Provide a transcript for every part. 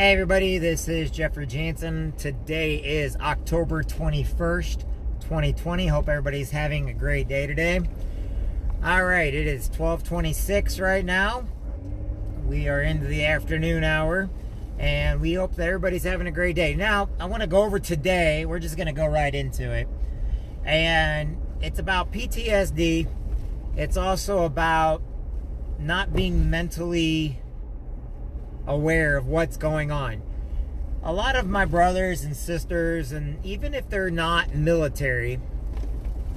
Hey everybody, this is Jeffrey Jansen. Today is October 21st, 2020. Hope everybody's having a great day today. Alright, it is 12:26 right now. We are into the afternoon hour, and we hope that everybody's having a great day. Now, I want to go over today, we're just going to go right into it. And it's about PTSD. It's also about not being mentally aware of what's going on. A lot of my brothers and sisters, and even if they're not military,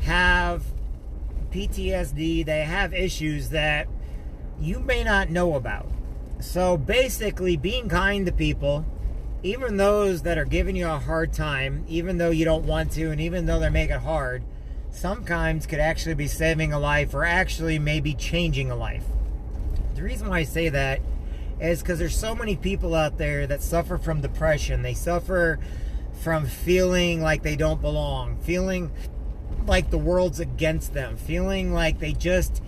have PTSD. They have issues that you may not know about. So basically, being kind to people, even those that are giving you a hard time, even though you don't want to, and even though they make it hard, sometimes could actually be saving a life, or actually maybe changing a life. The reason why I say that is because there's so many people out there that suffer from depression. They suffer from feeling like they don't belong, feeling like the world's against them, feeling like they just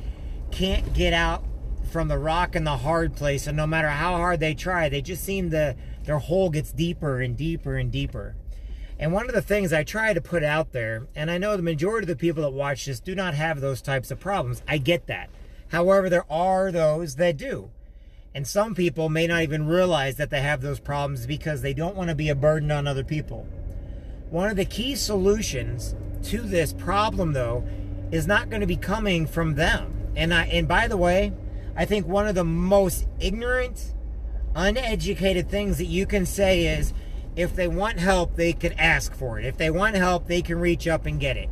can't get out from the rock and the hard place, and no matter how hard they try, they just seem to, their hole gets deeper and deeper and deeper. And one of the things I try to put out there, and I know the majority of the people that watch this do not have those types of problems, I get that. However, there are those that do. And some people may not even realize that they have those problems because they don't want to be a burden on other people. One of the key solutions to this problem, though, is not going to be coming from them. And by the way, I think one of the most ignorant, uneducated things that you can say is, if they want help, they could ask for it. If they want help, they can reach up and get it.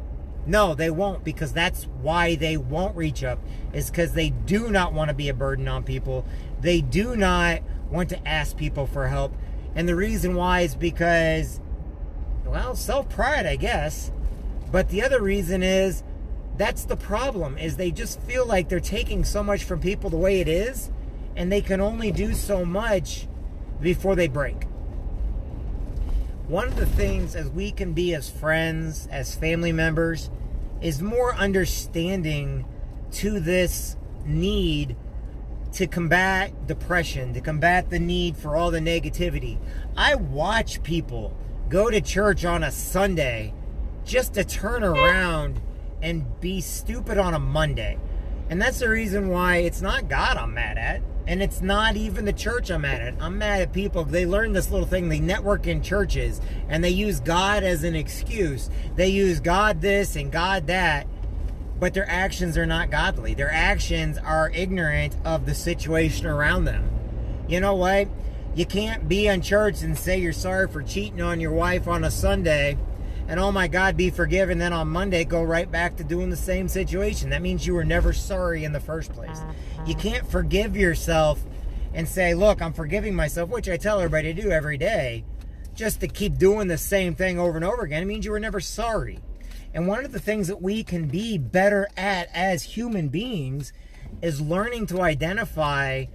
No, they won't, because that's why they won't reach up, is because they do not want to be a burden on people. They do not want to ask people for help. And the reason why is because, well, self-pride, I guess. But the other reason is, that's the problem, is they just feel like they're taking so much from people the way it is, and they can only do so much before they break. One of the things as we can be as friends, as family members, is more understanding to this need to combat depression, to combat the need for all the negativity. I watch people go to church on a Sunday just to turn around and be stupid on a Monday. And that's the reason why it's not God I'm mad at. And it's not even the church I'm mad at. I'm mad at people. They learn this little thing. They network in churches, and they use God as an excuse. They use God this and God that, but their actions are not godly. Their actions are ignorant of the situation around them. You know what? You can't be in church and say you're sorry for cheating on your wife on a Sunday, and oh my God, be forgiven, then on Monday go right back to doing the same situation. That means you were never sorry in the first place. You can't forgive yourself and say, look, I'm forgiving myself, which I tell everybody to do every day, just to keep doing the same thing over and over again. It means you were never sorry. And one of the things that we can be better at as human beings is learning to identify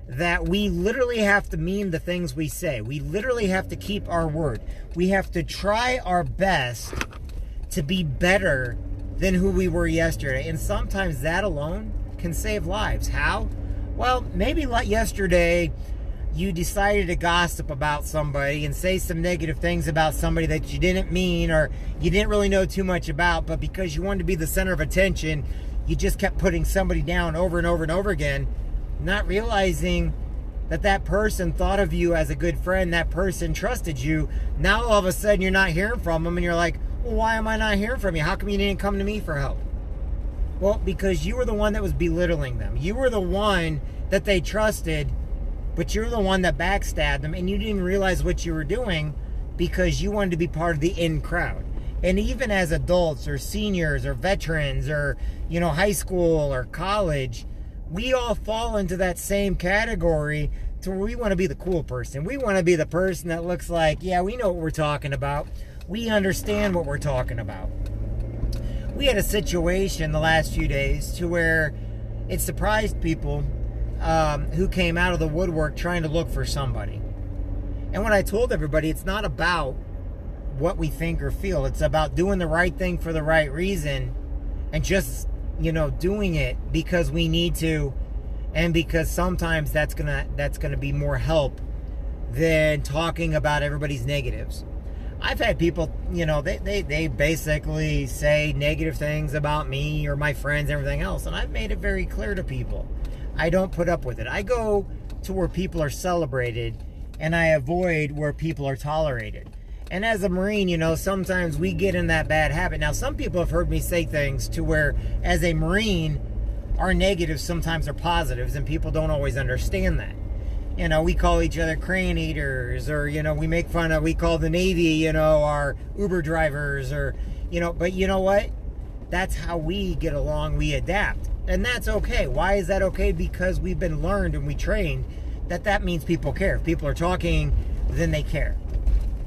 that we literally have to mean the things we say. We literally have to keep our word. We have to try our best to be better than who we were yesterday. And sometimes that alone can save lives. How? Well, maybe like yesterday, you decided to gossip about somebody and say some negative things about somebody that you didn't mean, or you didn't really know too much about, but because you wanted to be the center of attention, you just kept putting somebody down over and over and over again, not realizing that that person thought of you as a good friend, that person trusted you. Now all of a sudden you're not hearing from them, and you're like, well, why am I not hearing from you? How come you didn't come to me for help? Well, because you were the one that was belittling them. You were the one that they trusted, but you're the one that backstabbed them, and you didn't realize what you were doing because you wanted to be part of the in crowd. And even as adults or seniors or veterans or, high school or college, we all fall into that same category to where we want to be the cool person. We want to be the person that looks like, yeah, we know what we're talking about. We understand what we're talking about. We had a situation the last few days to where it surprised people who came out of the woodwork trying to look for somebody. And when I told everybody, it's not about what we think or feel. It's about doing the right thing for the right reason, and just, doing it because we need to, and because sometimes that's gonna be more help than talking about everybody's negatives. I've had people, you know, they basically say negative things about me or my friends and everything else, and I've made it very clear to people. I don't put up with it. I go to where people are celebrated, and I avoid where people are tolerated. And as a Marine, you know, sometimes we get in that bad habit. Now, some people have heard me say things to where, as a Marine, our negatives sometimes are positives, and people don't always understand that. You know, we call each other crane eaters, or, you know, we call the Navy, you know, our Uber drivers, or, you know, but you know what? That's how we get along, we adapt. And that's okay. Why is that okay? Because we've been learned and we trained that means people care. If people are talking, then they care.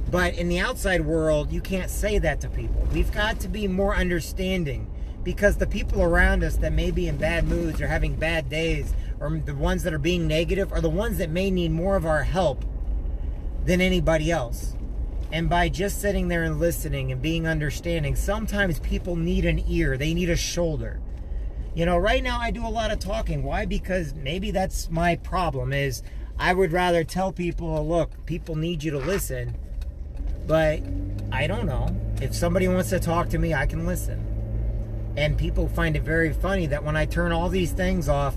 But in the outside world, you can't say that to people. We've got to be more understanding, because the people around us that may be in bad moods or having bad days, or the ones that are being negative, are the ones that may need more of our help than anybody else. And by just sitting there and listening and being understanding, sometimes people need an ear. They need a shoulder. You know, right now I do a lot of talking. Why? Because maybe that's my problem, is I would rather tell people, look, people need you to listen. But I don't know. If somebody wants to talk to me, I can listen. And people find it very funny that when I turn all these things off,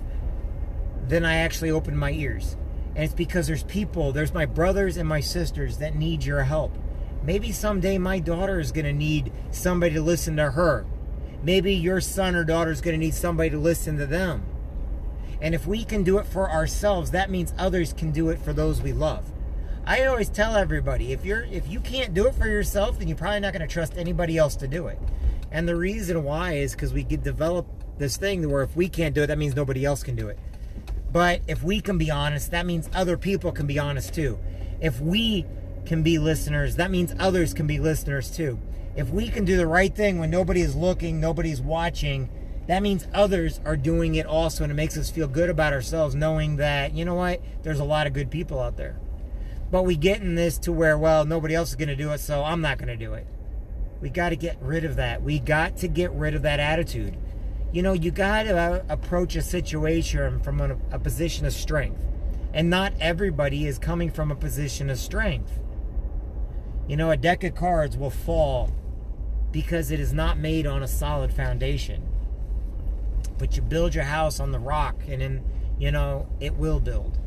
then I actually open my ears. And it's because there's my brothers and my sisters that need your help. Maybe someday my daughter is going to need somebody to listen to her. Maybe your son or daughter is going to need somebody to listen to them. And if we can do it for ourselves, that means others can do it for those we love. I always tell everybody, if you can't do it for yourself, then you're probably not going to trust anybody else to do it. And the reason why is because we could develop this thing where if we can't do it, that means nobody else can do it. But if we can be honest, that means other people can be honest too. If we can be listeners, that means others can be listeners too. If we can do the right thing when nobody is looking, nobody's watching, that means others are doing it also, and it makes us feel good about ourselves knowing that, you know what, there's a lot of good people out there. But we get in this to where, well, nobody else is going to do it, so I'm not going to do it. We got to get rid of that. We got to get rid of that attitude. You know, you got to approach a situation from a position of strength. And not everybody is coming from a position of strength. You know, a deck of cards will fall because it is not made on a solid foundation. But you build your house on the rock, and then, you know, it will build.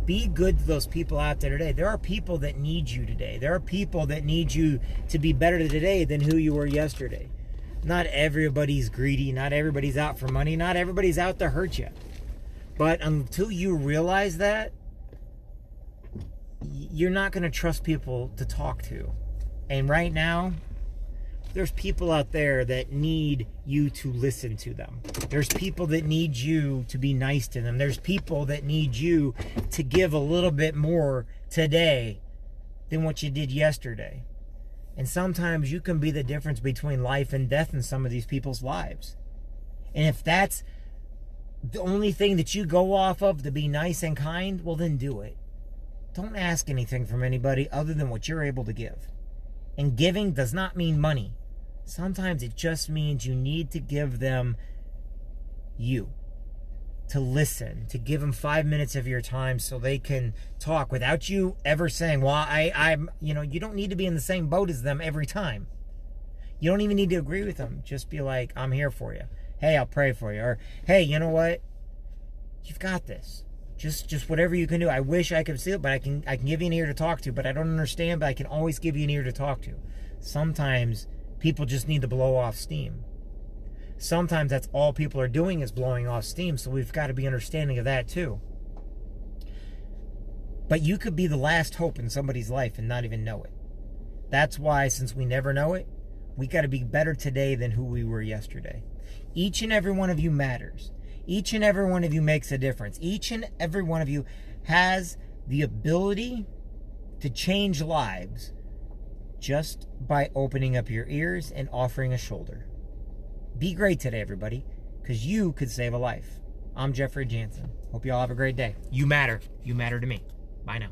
Be good to those people out there today. There are people that need you today. There are people that need you to be better today than who you were yesterday. Not everybody's greedy. Not everybody's out for money. Not everybody's out to hurt you. But until you realize that, you're not going to trust people to talk to. And right now, there's people out there that need you to listen to them. There's people that need you to be nice to them. There's people that need you to give a little bit more today than what you did yesterday. And sometimes you can be the difference between life and death in some of these people's lives. And if that's the only thing that you go off of to be nice and kind, well, then do it. Don't ask anything from anybody other than what you're able to give. And giving does not mean money. Sometimes it just means you need to give them you. To listen, to give them 5 minutes of your time so they can talk without you ever saying, well, I'm, you know, you don't need to be in the same boat as them every time. You don't even need to agree with them. Just be like, I'm here for you. Hey, I'll pray for you. Or, hey, you know what? You've got this. Just whatever you can do. I wish I could see it, but I can give you an ear to talk to, but I don't understand, but I can always give you an ear to talk to. Sometimes people just need to blow off steam. Sometimes that's all people are doing is blowing off steam, so we've got to be understanding of that too. But you could be the last hope in somebody's life and not even know it. That's why, since we never know it, we got to be better today than who we were yesterday. Each and every one of you matters. Each and every one of you makes a difference. Each and every one of you has the ability to change lives just by opening up your ears and offering a shoulder. Be great today, everybody, because you could save a life. I'm Jeffrey Jansen. Hope you all have a great day. You matter. You matter to me. Bye now.